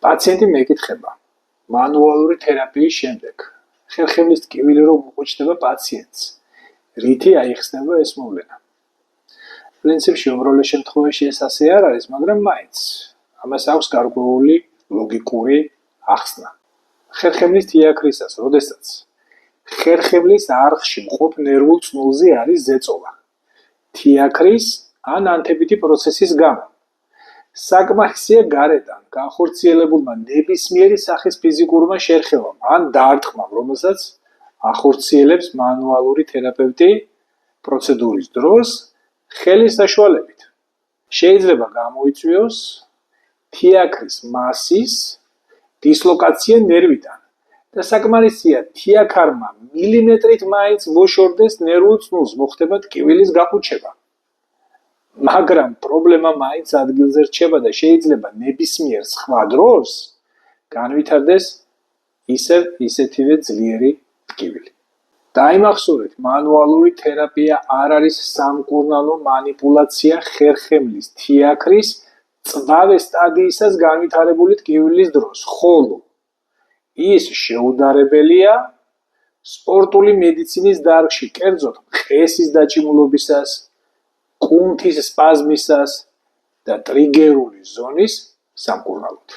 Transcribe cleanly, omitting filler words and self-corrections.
პაციენტი მეკითხება მანუალური თერაპიის შემდეგ ხერხემლის ტკივილი რომ უყუჩდება პაციენტს, რითი აიხსნება ეს მოვლენა. პრინციპში უმრავლეს შემთხვევაში ეს ასე არ არის, მაგრამ მაინც ამას აქვს გარკვეული ლოგიკური ახსნა. ხერხემლის თიაქრისას, როდესაც ხერხემლის არხში მყოფ ნერვულ წნულზე არის ზეწოლა, თიაქრის ან ანთებითი პროცესის გამო. საკმარისია გარედან განხორციელებულმა ნებისმიერი სახის ფიზიკურმა შერხევამ ან დარტყმამ, რომელსაც ახორციელებს მანუალური თერაპევტი პროცედურის დროს ხელის საშუალებით. შეიძლება გამოიწვიოს თიაქრის მასის დისლოკაცია ნერვიდან და საკმარისია თიაქარმა მილიმეტრით მაინც მოშორდეს ნერვულ წნულს, მოხდება ტკივილის გაყუჩება. მაგრამ პრობლემა მაინც ადგილზე რჩება და შეიძლება ნებისმიერ სხვა დროს განვითარდეს ისეთივე ძლიერი ტკივილი. დაიმახსოვრეთ, მანუალური თერაპია არ არის სამკურნალო მანიპულაცია ხერხემლის თიაქრის წვავე სტადიისას განვითარებული ტკივილის დროს, ხოლო ის შეუდარებელია სპორტული მედიცინის დარგში, კერძოდ მყესის დაჭიმულობისას, კუნთის სპაზმისას და ტრიგერული ზონის სამკურნალოდ.